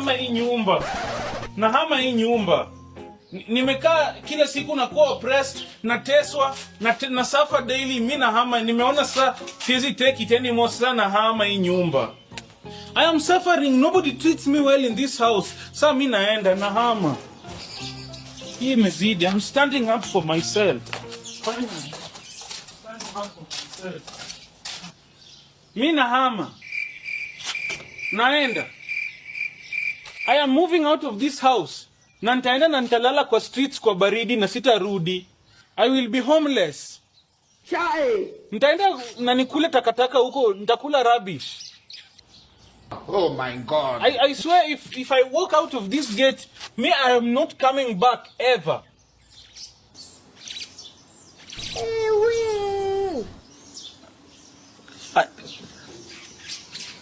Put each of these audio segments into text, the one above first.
nahama hii nyumba. Nahama hii nyumba. Nimekaa kila siku na kuwa oppressed, nateswa, na suffer daily. Mimi nahama, nimeona sasa siwezi take it anymore, sasa nahama hii nyumba. I am suffering, nobody treats me well in this house. Sasa mimi naenda nahama. Hii imezidi. I'm standing up for myself. Mimi nahama. Naenda. I am moving out of this house. Na nitaenda na nitalala kwa streets kwa baridi na sitarudi. I will be homeless. Chai. Nitaenda na nikule takataka huko, nitakula rubbish. Oh my God. I swear if I walk out of this gate, me I am not coming back ever.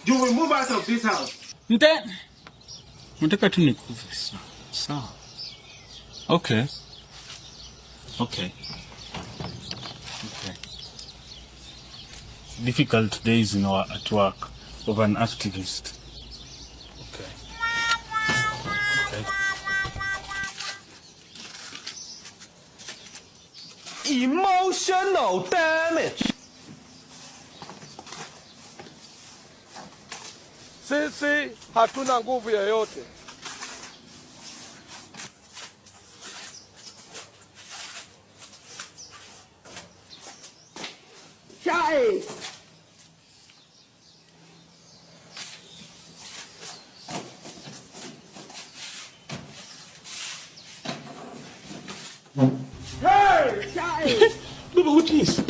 You will move out of this house. Nataka tu nikufe. Sawa. Okay. Difficult days at work of an activist. Okay. Emotional damage. Sisi hatuna nguvu yoyote. Chai. Hey, Chai. Baba, what is?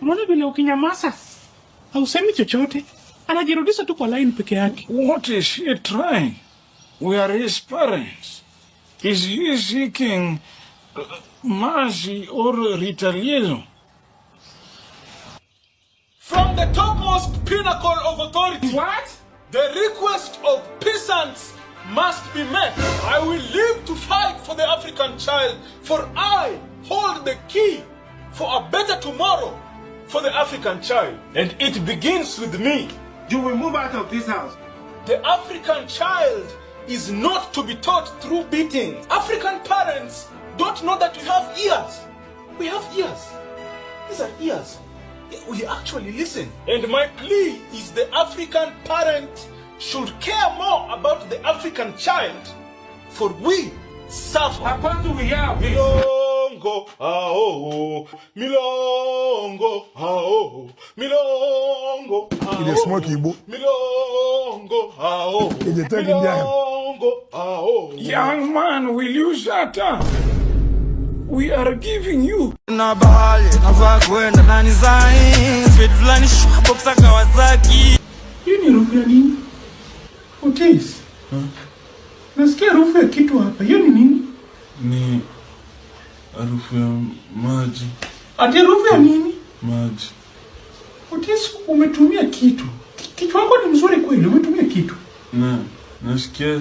Unaona vile ukinyamaza hausemi chochote, anajirudisha tu kwa line peke yake. What is he trying? We are his parents. Is he seeking mercy or retaliation? From the topmost pinnacle of authority. What? The request of peasants must be met. I will live to fight for the African child, for I hold the key for a better tomorrow for the African child. And it begins with me. You will move out of this house. The African child is not to be taught through beating. African parents don't know that we have ears. We have ears. These are ears. We actually listen. And my plea is the African parent should care more about the African child, for we suffer. What do we have? Milongo, ah-oh, milongo, ah-oh, milongo, ah-oh, Il est smoke Igbo. milongo, ah-oh, Il est très bien. milongo, ah-oh. Young man, will you shut up? We are giving you. Na bahali nafaa kwenda na design speed fulani boxa Kawasaki. Hii ni rufu ya nini? Otis. Nasikia rufu ya kitu hapa. Hiyo ni nini? Ni harufu ya maji. Ati rufu ya nini? Maji. Otis, umetumia kitu. Kitu wako ni mzuri kweli, umetumia kitu. Nasikia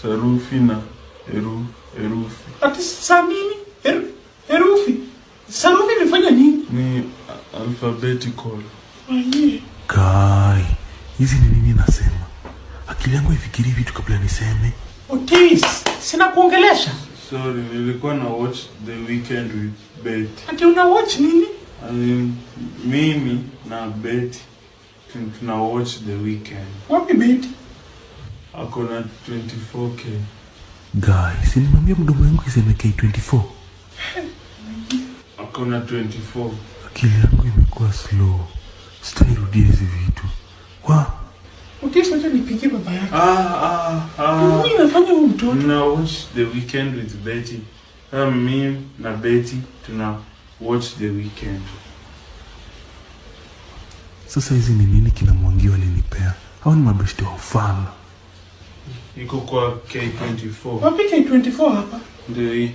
sarufi na herufi. Ati sa nini? Herufi. Sarufi imefanya nini? Ni alphabetical. Aye. Kai, hizi ni nini nasema? Akili yangu ifikiri vitu kabla niseme. Otis, sina kuongelesha. Sorry, nilikuwa na watch The Weekend with Betty. Ati una watch nini? Mimi na Betty tuna watch The Weekend. Wapi Betty? Ako na 24K. Guys, nimwambia mdomo wangu iseme K24. Ako na 24. Akili yangu imekuwa slow. Sitairudia hizi vitu. Otis, wacha nipigie baba yako. Nini unafanya huyu mtoto? Tuna watch The Weekend with Betty. Mimi na Betty tuna watch The Weekend. Sasa hizi ni nini kina Mwangi walinipea? Hao ni mabeshte wa ufala. Iko kwa K24. Wapi K24 hapa? Ndio hii.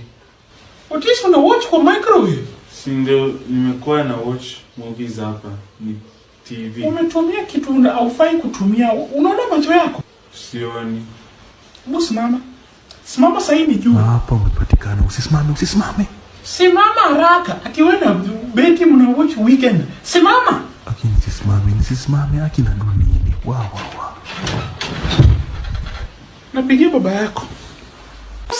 Otis, una watch kwa microwave? Si ndio nimekuwa na watch movies hapa. Ni TV. Umetumia kitu haufai kutumia. Unaona macho yako? Sioni. Hebu simama. Simama sasa hivi juu. Hapa umepatikana. Usisimame. Simama haraka. Ati wewe na Betty mna watch Weekend. Simama. Nisisimame. Aki na nini? Wow. Napigia baba yako.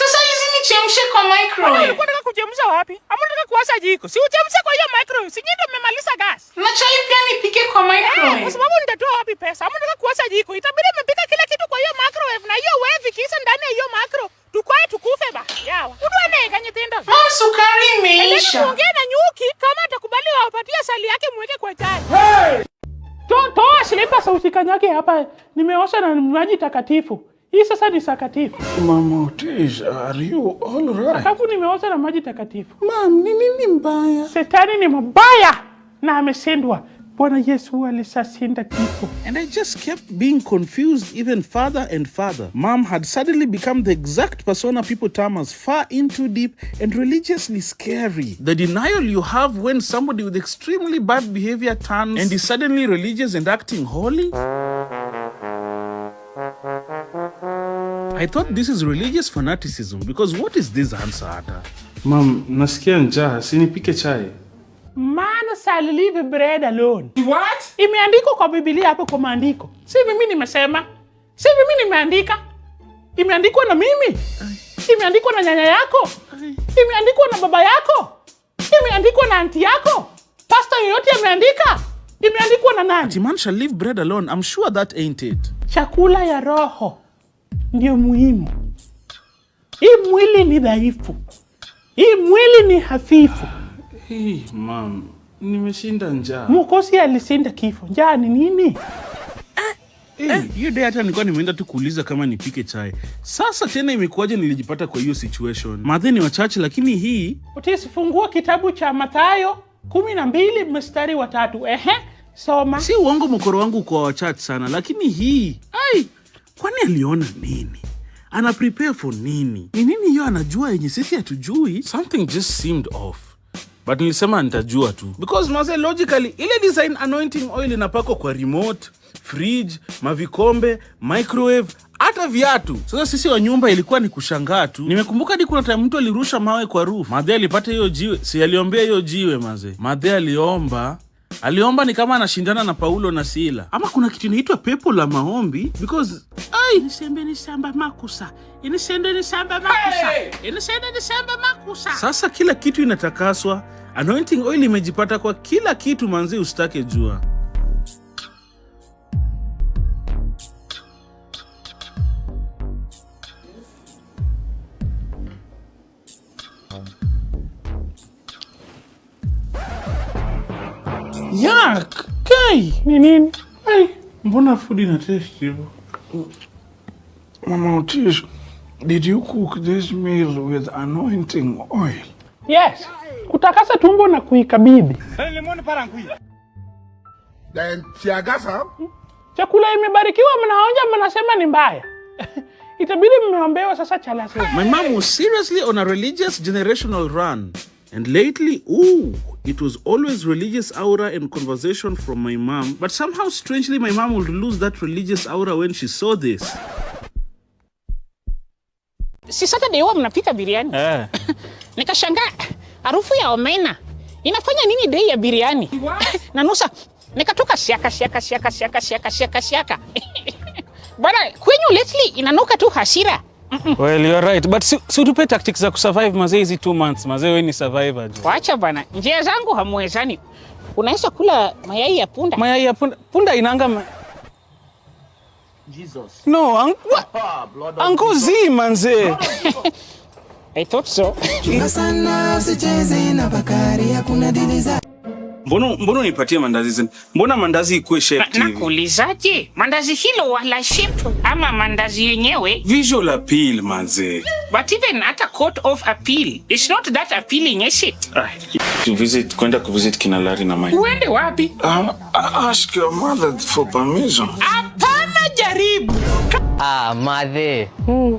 Sasa hizi ni chemshe kwa microwave. Unataka kuchemsha wapi? Ama unataka kuwasha jiko? Si uchemshe kwa hiyo microwave. Si nyinyi ndio mmemaliza gas. Na chai pia nipike kwa microwave. Kwa sababu nitatoa wapi pesa? Ama unataka kuwasha jiko? Itabidi mmepika kila kitu kwa hiyo microwave na hiyo wewe kisa ndani ya hiyo micro. Tukwae tukufe ba. Yawa. Udwane kanye tenda. Sukari imeisha. Ongea na nyuki kama atakubali wapatie sali yake mweke kwa chai. Hey! Toa slipa sauti kanyake hapa. Nimeosha na maji takatifu. Hii sasa ni sakatifu. Mama Otis, are you all right? Sakafu nimeosha na maji takatifu. Mom, nini mbaya? Shetani ni mbaya na ameshindwa. Bwana Yesu alishinda kifo. And I just kept being confused even further and further. Mom had suddenly become the exact persona people term as far in too deep and religiously scary. The denial you have when somebody with extremely bad behavior turns and is suddenly religious and acting holy. I thought this is religious fanaticism because what is this answer ata? Mom, nasikia njaa, sinipike chai. Man shall live bread alone. What? Imeandikwa kwa Biblia hapo kwa maandiko. Si mimi nimesema. Si mimi nimeandika. Imeandikwa na mimi. Imeandikwa na nyanya yako. Imeandikwa na baba yako. Imeandikwa na aunti yako. Pastor yoyote ameandika. Imeandikwa na nani? Man shall live bread alone. I'm sure that ain't it. Chakula ya roho ndio muhimu. Hii mwili ni dhaifu. Hii mwili ni hafifu. Hey, Mom, nimeshinda njaa. Mwokozi alishinda kifo. Njaa ni nini? Hiyo day hata nilikuwa nimeenda tu kuuliza kama nipike chai. Sasa tena imekuwaje nilijipata kwa hiyo situation? Madheni wachache lakini hii. Utisifungua kitabu cha Mathayo 12 mstari wa 3. Soma. Si uongo mkoro wangu kwa wachache sana lakini hii. Kwani aliona nini? Ana prepare for nini? Ni nini hiyo anajua yenye sisi hatujui? Something just seemed off. But nilisema nitajua tu. Because maze logically, ile design anointing oil inapakwa kwa remote, fridge, mavikombe, microwave, hata viatu. Sasa sisi wa nyumba ilikuwa ni kushangaa tu. Nimekumbuka hadi kuna time mtu alirusha mawe kwa roof. Madhe alipata hiyo jiwe. Si aliombea hiyo jiwe maze. Madhe aliomba ni kama anashindana na Paulo na Sila. Ama kuna kitu inaitwa pepo la maombi because nisamba makusa. Sasa kila kitu inatakaswa. Anointing oil imejipata kwa kila kitu manzi usitake jua. Yak! Kai, ni nini? Mbona food ina taste hivyo? Mama Otis, did you cook this meal with anointing oil? Yes. Kutakasa tumbo na kuikabidhi. Chakula imebarikiwa mnaonja mnasema ni mbaya. Itabidi mmeombewa sasa chalasema. My mom was seriously on a religious generational run. And lately, it was always religious aura and conversation from my mom. But somehow, strangely, my mom would lose that religious aura when she saw this. Si Saturday huwa mnapika biriani. Nikashangaa harufu ya omena inafanya nini day ya biriani? Na nusa nikatoka siaka. Bwana kwenyu lately inanuka tu hasira. Well, you're right. But si tupe tactics za kusurvive mazee hizi 2 months. Mazee wewe ni survivor. Wacha bwana. Njia zangu hamuwezani. Unaweza kula mayai ya punda. Mayai ya punda. Punda inanga Jesus. No, Uncle Z manze. I thought so. Mbona nipatie mandazi zenu? Mbona mandazi ikuwe shaped hivi? Nakuulizaje? Mandazi hilo wala shape ama mandazi yenyewe? Visual appeal manze. But even at a court of appeal, it's not that appealing, is it? Kwenda kuvisit kina Larry na Mike. Uende wapi? Ask your mother for permission. Hapana, jaribu. Madhe.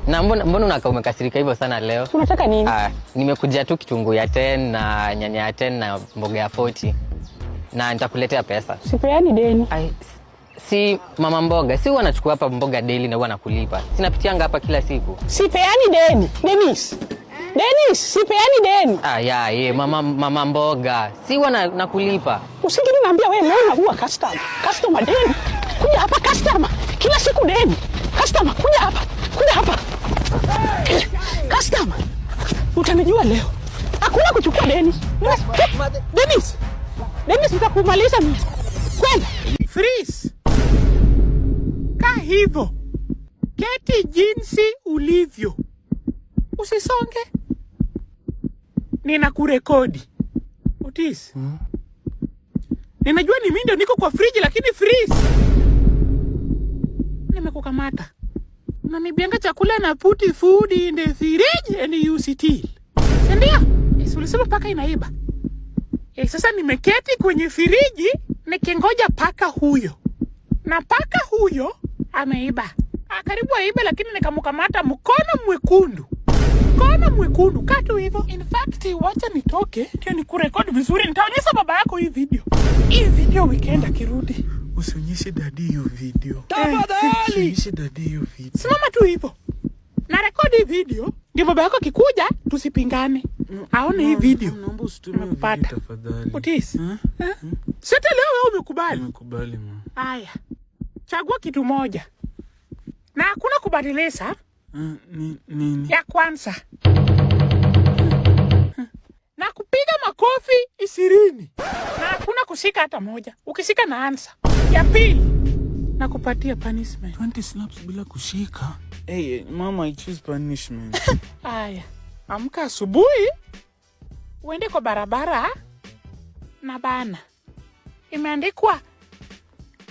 Na mbona unakaa umekasirika hivyo sana leo? Unataka nini? Nimekuja tu kitunguu ya 10 na nyanya ya 10 na mboga ya 40. Na nitakuletea pesa. Sipeani deni. Si mama mboga, si huwa nachukua hapa mboga daily na huwa nakulipa. Sinapitianga hapa kila siku. Sipeani deni. Dennis, sipeani deni. Mama mboga, si huwa nakulipa. Usingeni naambia wewe leo unaua customer deni. Kuja hapa customer. Kila siku deni. Customer kuja hapa. Kuja hapa. Customer. Utanijua leo. Hakuna kuchukua deni. Dennis nitakumaliza mimi. Kwenda. Freeze. Kaa hivyo. Keti jinsi ulivyo. Usisonge. Ninakurekodi. Otis. Ninajua ni mimi ndio niko kwa friji lakini freeze. Nimekukamata. Unanibianga chakula na put food in the fridge and you steal. Ndio? Ulisema paka inaiba. Sasa nimeketi kwenye friji nikingoja paka huyo. Na paka huyo ameiba. Karibu aibe lakini nikamkamata mkono mwekundu. Mkono mwekundu katu hivyo. In fact, wacha nitoke ndio nikurekodi vizuri. Nitaonyesha baba yako hii video. Hii video weekend akirudi. Usionyeshe dadi hiyo video. Tafadhali. Usionyeshe dadi hiyo video. Simama tu hivyo. Na rekodi video ndio baba yako akikuja tusipingane. Aone hii video. Naomba usitume video tafadhali. Otis. Sasa leo wewe umekubali. Nimekubali mama. Haya. Chagua kitu moja. Na hakuna kubadilisha. Nini? Ya kwanza. Na kupiga makofi 20. Na hakuna kushika hata moja. Ukishika na answer. Ya pili. Na kupatia punishment. 20 slaps bila kushika. Hey, mama, I choose punishment. Haya. Amka asubuhi. Uende kwa barabara. Na bana. Imeandikwa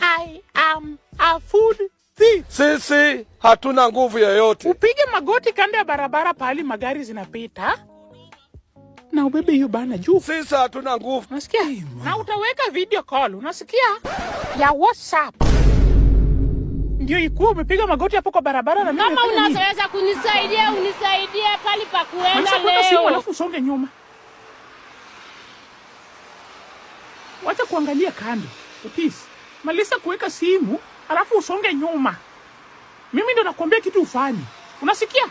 I am a food thief. Sisi hatuna nguvu yoyote. Upige magoti kando ya barabara pahali magari zinapita. Na ubebe hiyo bana juu. Sisi hatuna nguvu. Unasikia? Na utaweka video call. Unasikia? Ya WhatsApp. Ndio ikuwa umepiga magoti hapo kwa barabara na mimi. Kama unaweza kunisaidia, unisaidie pali pa kuenda leo. Simu alafu usonge nyuma. Wacha kuangalia kando. Otis, malisa kuweka simu alafu usonge nyuma. Mimi ndo nakwambia kitu ufanye. Unasikia?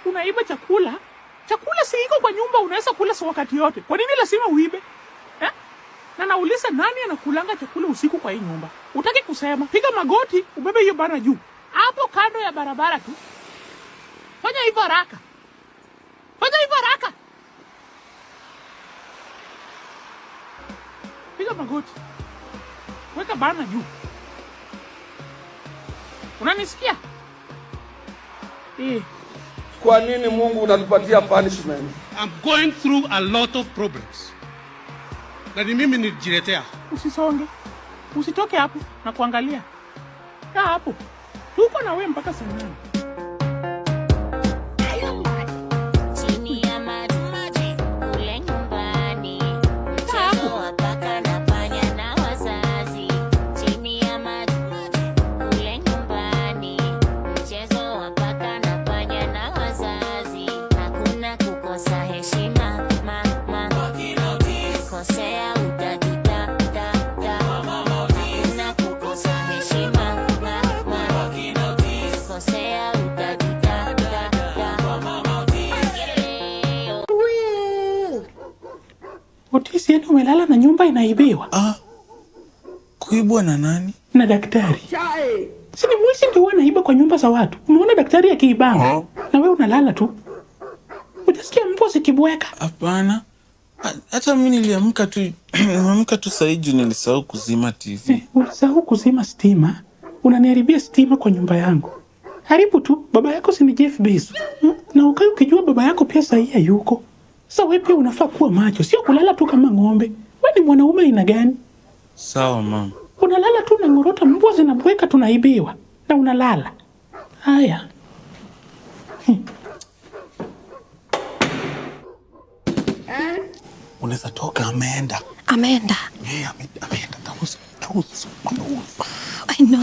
Unaiba chakula. Chakula si iko kwa nyumba, unaweza kula saa wakati yote. Kwa nini lazima uibe? Na nauliza nani anakulanga chakula usiku kwa hii nyumba? Utaki kusema. Piga magoti, ubebe hiyo bana juu. Hapo kando ya barabara tu. Fanya hivyo haraka. Fanya hivyo haraka. Piga magoti. Weka bana juu. Unanisikia? Kwa nini Mungu unatupatia punishment? I'm going through a lot of problems. Na ni mimi nijiletea. Usisonge. Usitoke hapo na kuangalia. Kaa hapo. Tuko na wewe mpaka saa 8. Otis, yani umelala na nyumba inaibiwa. Kuibwa na nani? Na daktari. Si ni mwizi ndio anaiba kwa nyumba za watu. Umeona daktari akiibanga. Na wewe unalala tu. Utasikia mbwa zikibweka. Hapana. Hata mimi niliamka tu saa hii nilisahau kuzima TV. Ulisahau kuzima stima? Unaniharibia stima kwa nyumba yangu. Haribu tu, baba yako si ni Jeff Bezos. Na ukijua baba yako pia saa hii hayuko. Sasa wewe pia unafaa kuwa macho, sio kulala tu kama ng'ombe. Wewe ni mwanaume aina gani? Sawa mama. Unalala tu na ngorota, mbwa zinabweka tunaibiwa. Na unalala. Haya. Unaweza toka ameenda. Ameenda. Yeah, ameenda. That was I know.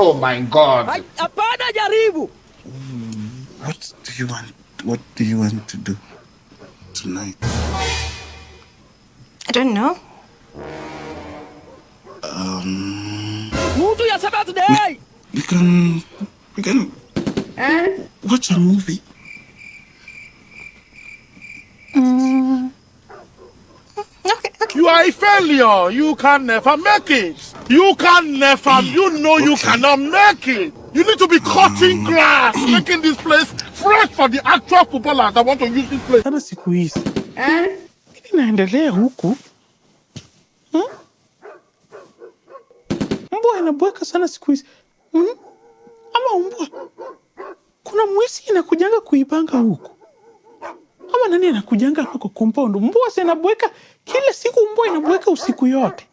Oh my God. Hapana, jaribu. What do you want to do tonight? I don't know. Mtu ya Saturday. We can watch a movie. You are a failure. You can never make it. You can never. You know you cannot make it. You need to be cutting grass, making this place fresh for the actual footballers that want to use this place. Sana siku hizi. Nini naendelea huku? Mbwa inabweka sana siku hizi. Ama mbwa. Kuna mwizi inakujanga kuibanga huku. Ama nani anakujanga hapa kwa compound? Mbwa zinabweka kila siku, mbwa inabweka usiku yote.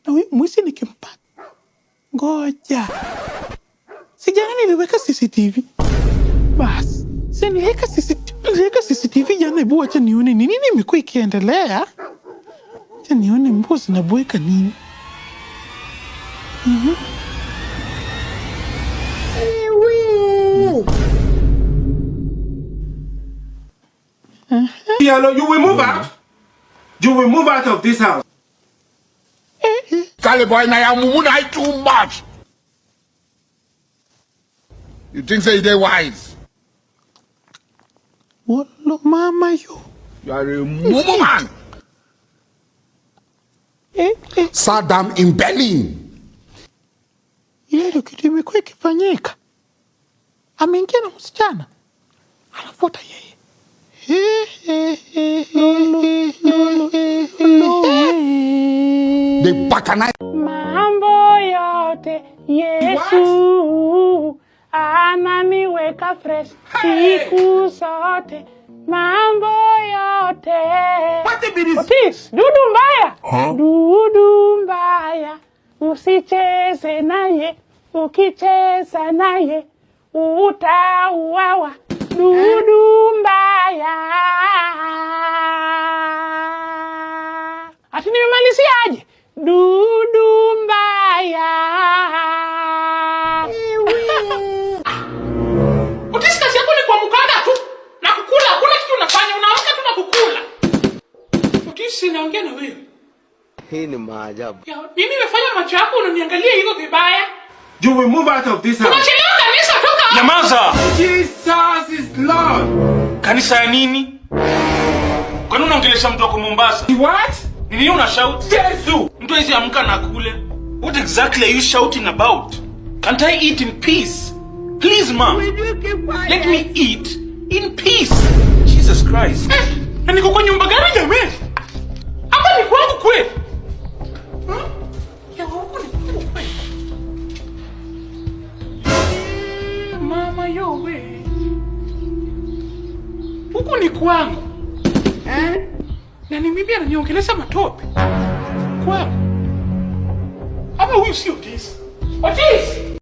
Na mwizi nikimpata. Ngoja. Sijana niliweka CCTV. Bas. Sasa niliweka CCTV jana, hebu acha nione nini imekuwa ikiendelea. Acha nione mbwa zinabweka nini. Hello, you will move out. You will move out of this house. Cali boy, now I'm too much. You think say they wise? What, mama, you are a mumu man. Saddam in Berlin. Ile kitu imekuwa ikifanyika. Ameingia na msichana. Anafuata yeye. They bacchanalize. Mambo yote Yesu ananiweka fresh siku zote. Mambo yote. Otis, dudu mbaya. Dudu mbaya. Usicheze naye. Ukicheza naye utauawa. Dudu mbaya. Ati nimemalizia aje? Dudu mbaya. Otis, kazi yako ni kuamkanga tu na kukula. Hakuna kitu unafanya, unaamka tu na kukula. Otis, naongea na wewe. Hii ni maajabu. Mimi nimefanya macho yako unaniangalia hivyo vibaya. You will move out of this house. Unachelewa kanisa, toka. Nyamaza. Jesus is Lord. Kanisa ya nini? Kwani unaongelesha mtu wa Mombasa? What? Nini una shout? Yesu. Mtu hizi amka na kule. What exactly are you shouting about? Can't I eat in peace? Please, ma'am. Let me eat in peace. Jesus Christ. Na niko kwa nyumba gani jamani? Hapa ni kwangu kweli. Ya huko ni kwangu kweli. Mama yowe. Huko ni kwangu. Na ni mimi ananiongeleza matope. Kwangu. Ama huyu sio Otis. Otis!